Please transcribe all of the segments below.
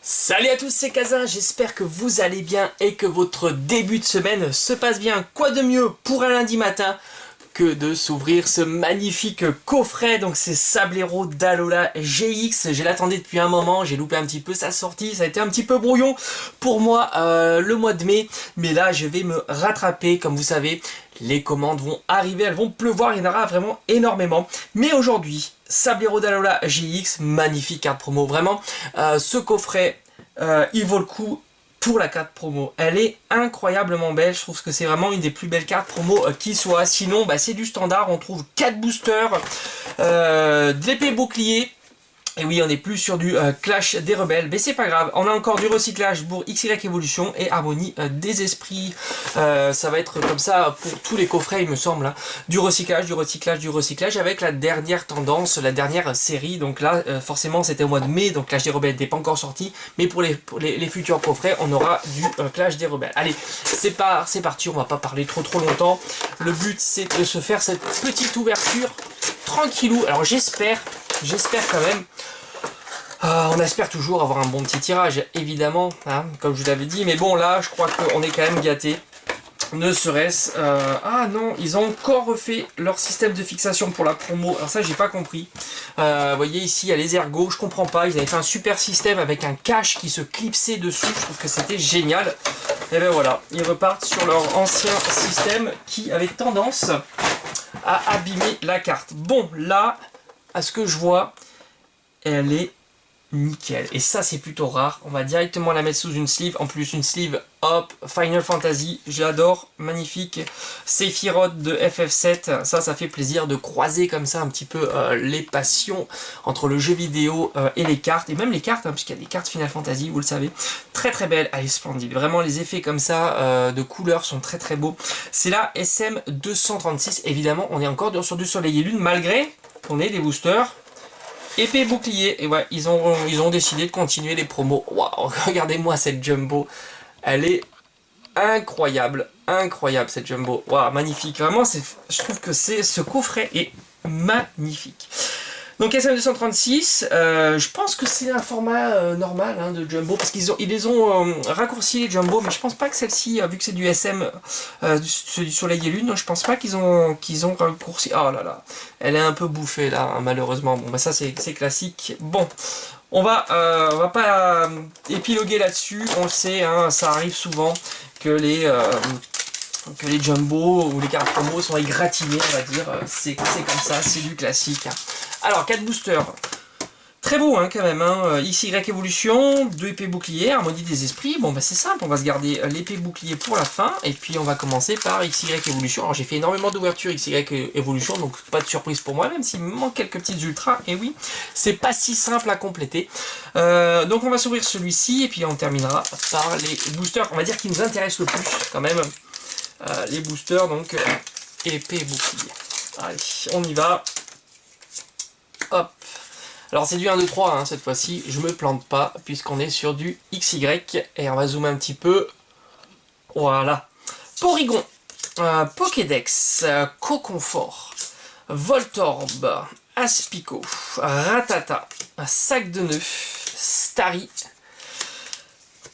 Salut à tous, c'est Kazin, j'espère que vous allez bien et que votre début de semaine se passe bien. Quoi de mieux pour un lundi matin que de s'ouvrir ce magnifique coffret, donc c'est Sablero d'Alola GX. Je l'attendais depuis un moment, j'ai loupé un petit peu sa sortie, ça a été un petit peu brouillon pour moi le mois de mai, mais là je vais me rattraper. Comme vous savez, les commandes vont arriver, elles vont pleuvoir, il y en aura vraiment énormément. Mais aujourd'hui, Sablero d'Alola GX, magnifique carte promo, vraiment. Ce coffret, il vaut le coup pour la carte promo. Elle est incroyablement belle, je trouve que c'est vraiment une des plus belles cartes promo qui soit. Sinon, c'est du standard, on trouve 4 boosters, de l'épée bouclier. Et oui, on n'est plus sur du Clash des Rebelles, mais c'est pas grave. On a encore du recyclage pour XY Evolution et Harmonie des Esprits. Ça va être comme ça pour tous les coffrets, il me semble. Hein. Du recyclage, du recyclage, du recyclage avec la dernière tendance, la dernière série. Donc là, forcément, c'était au mois de mai, donc Clash des Rebelles n'était pas encore sorti. Mais pour les futurs coffrets, on aura du Clash des Rebelles. Allez, c'est parti, on va pas parler trop longtemps. Le but, c'est de se faire cette petite ouverture tranquillou. Alors j'espère quand même. On espère toujours avoir un bon petit tirage, évidemment, hein, comme je vous l'avais dit. Mais bon, là, je crois qu'on est quand même gâté. Ne serait-ce... Ah non, ils ont encore refait leur système de fixation pour la promo. Alors ça, j'ai pas compris. Vous voyez ici, il y a les ergots. Je comprends pas. Ils avaient fait un super système avec un cache qui se clipsait dessus. Je trouve que c'était génial. Et ben voilà, ils repartent sur leur ancien système qui avait tendance à abîmer la carte. Bon, là, à ce que je vois, elle est nickel. Et ça, c'est plutôt rare. On va directement la mettre sous une sleeve. En plus, une sleeve, hop, Final Fantasy. J'adore. Magnifique. Sephiroth de FF7. Ça fait plaisir de croiser comme ça un petit peu les passions entre le jeu vidéo et les cartes. Et même les cartes, hein, puisqu'il y a des cartes Final Fantasy, vous le savez. Très belle. Elle est splendide. Vraiment, les effets comme ça de couleurs sont très beaux. C'est la SM236. Évidemment, on est encore sur du Soleil et Lune, malgré qu'on ait des boosters. Épée bouclier, et ouais, ils ont décidé de continuer les promos. Waouh, regardez-moi cette jumbo, elle est incroyable cette jumbo. Waouh, magnifique, vraiment, je trouve que ce coffret est magnifique. Donc SM236, je pense que c'est un format normal hein, de jumbo, parce qu'ils les ont raccourci les jumbo, mais je pense pas que celle-ci, vu que c'est du SM, du Soleil et Lune, je pense pas qu'ils ont raccourci. Oh là là, elle est un peu bouffée là, hein, malheureusement. Bon, ça c'est classique. Bon, on va pas épiloguer là-dessus, on le sait, hein, ça arrive souvent que les jumbo ou les cartes promo sont égratignés, on va dire. C'est comme ça, c'est du classique. Alors, 4 boosters. Très beau hein, quand même. Hein. XY Evolution, 2 épées boucliers, Harmonie des Esprits. Bon, c'est simple, on va se garder l'épée bouclier pour la fin. Et puis, on va commencer par XY Evolution. Alors, j'ai fait énormément d'ouvertures XY Evolution, donc pas de surprise pour moi, même s'il me manque quelques petites ultras. Et oui, c'est pas si simple à compléter. Donc, on va s'ouvrir celui-ci, et puis on terminera par les boosters, on va dire, qui nous intéressent le plus, quand même. Les boosters, donc épée bouclier. Allez, on y va. Hop. Alors c'est du 1, 2, 3 hein, cette fois-ci. Je me plante pas puisqu'on est sur du XY. Et on va zoomer un petit peu. Voilà. Porygon. Pokédex. Coconfort. Voltorb. Aspico. Ratata. Sac de nœuds. Starry.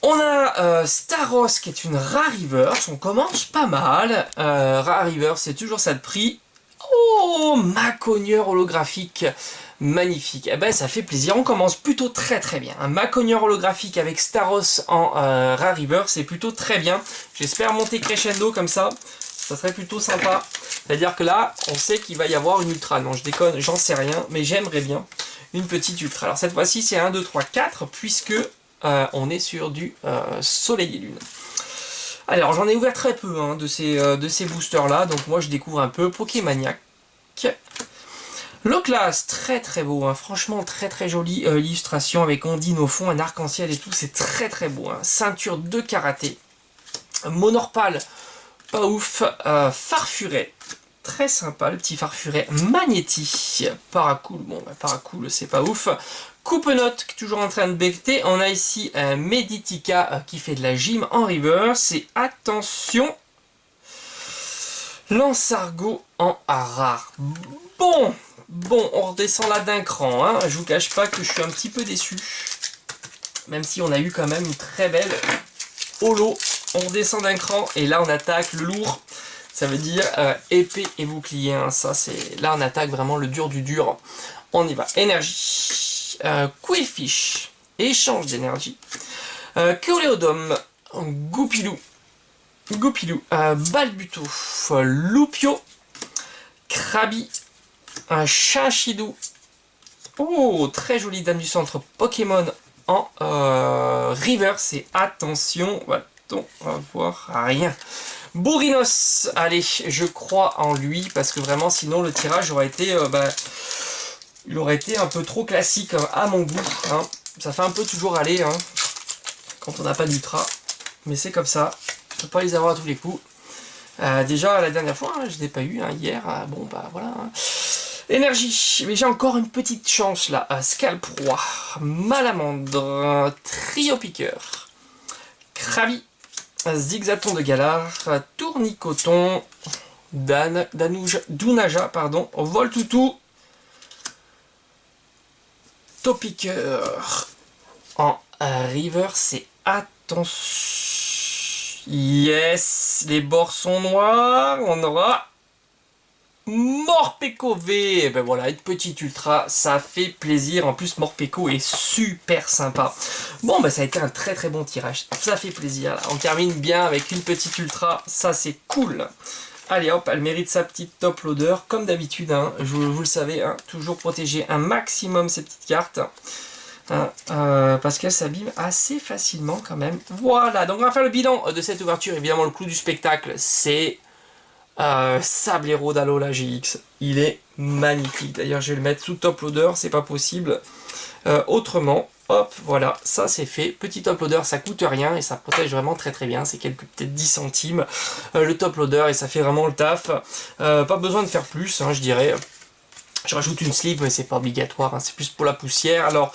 On a Staros qui est une Rare Reverse, on commence pas mal. Rare Reverse, c'est toujours ça de prix. Oh, Macogneur holographique, magnifique. Eh ben, ça fait plaisir, on commence plutôt très bien. Un Macogneur holographique avec Staros en Rare Reverse, c'est plutôt très bien. J'espère monter crescendo comme ça, ça serait plutôt sympa. C'est-à-dire que là, on sait qu'il va y avoir une ultra. Non, je déconne, j'en sais rien, mais j'aimerais bien une petite ultra. Alors cette fois-ci, c'est 1, 2, 3, 4, puisque... on est sur du Soleil et Lune. Alors j'en ai ouvert très peu hein, de ces boosters là, donc moi je découvre un peu Pokémaniac. Loclas, très beau, hein. Franchement très jolie illustration avec Ondine au fond, un arc-en-ciel et tout, c'est très beau. Hein. Ceinture de karaté. Monorpal, pas ouf. Farfuret, très sympa le petit Farfuret. Magnéti, Paracool, bon Paracool c'est pas ouf. Coupe-note qui est toujours en train de becter. On a ici un Meditica qui fait de la gym en reverse. Et attention, Lansargot en rare. Bon, on redescend là d'un cran. Hein. Je vous cache pas que je suis un petit peu déçu. même si on a eu quand même une très belle holo. On redescend d'un cran et là on attaque le lourd. Ça veut dire épée et bouclier. Hein. Ça, c'est là on attaque vraiment le dur du dur. On y va. Énergie. Quillfish. Échange d'énergie. Coléodome. Goupilou. Balbuto. Loupio. Krabi. Chinchidou. Oh, très jolie dame du centre Pokémon en reverse. Et attention, on va voir rien. Bourrinos, allez, je crois en lui parce que vraiment sinon le tirage aurait été, il aurait été un peu trop classique à mon goût. Hein. Ça fait un peu toujours aller quand on n'a pas d'ultra, mais c'est comme ça. Je peux pas les avoir à tous les coups. Déjà la dernière fois, je n'ai pas eu hier. Bon bah voilà. Énergie, mais j'ai encore une petite chance là. Scalproie, Malamandre, Trio Piqueur, Krabi. Zigzaton de Galar, Tournicoton, Dunaja, pardon, Voltoutou, Topiqueur. En river, c'est attention. Yes, les bords sont noirs, on aura Morpeko V. Et ben voilà, une petite ultra, ça fait plaisir. En plus, Morpeko est super sympa. Bon, ben ça a été un très très bon tirage. Ça fait plaisir. Là. On termine bien avec une petite ultra. Ça, c'est cool. Allez hop, elle mérite sa petite top loader. Comme d'habitude, vous le savez, toujours protéger un maximum ces petites cartes. Parce qu'elle s'abîme assez facilement quand même. Voilà, donc on va faire le bilan de cette ouverture. Évidemment, le clou du spectacle, c'est... Sablero d'Alola GX, il est magnifique. D'ailleurs, je vais le mettre sous top loader, c'est pas possible autrement. Hop, voilà, ça c'est fait. Petit top loader, ça coûte rien et ça protège vraiment très très bien. C'est quelques peut-être 10 centimes le top loader et ça fait vraiment le taf. Pas besoin de faire plus, je dirais. Je rajoute une sleeve, mais c'est pas obligatoire, c'est plus pour la poussière. Alors,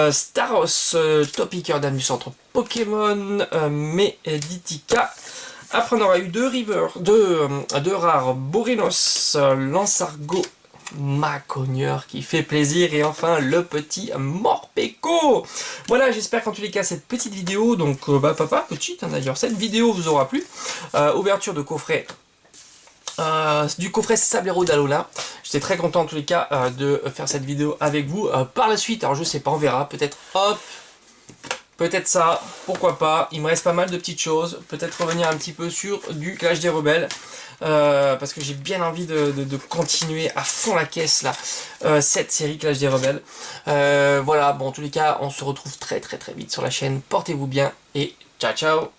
Staros, top picker dame du centre Pokémon, Meditica. Après, on aura eu deux rares, Bourrinos, Lansargot, Macogneur qui fait plaisir, et enfin le petit Morpeko. Voilà, j'espère qu'en tous les cas cette petite vidéo, donc petite d'ailleurs, cette vidéo vous aura plu. Ouverture de coffret, du coffret Sablero d'Alola. J'étais très content en tous les cas de faire cette vidéo avec vous. Par la suite, alors je sais pas, on verra, peut-être hop. Peut-être ça, pourquoi pas, il me reste pas mal de petites choses, peut-être revenir un petit peu sur du Clash des Rebelles, parce que j'ai bien envie de continuer à fond la caisse là, cette série Clash des Rebelles. Voilà, bon en tous les cas, on se retrouve très très très vite sur la chaîne, portez-vous bien et ciao ciao.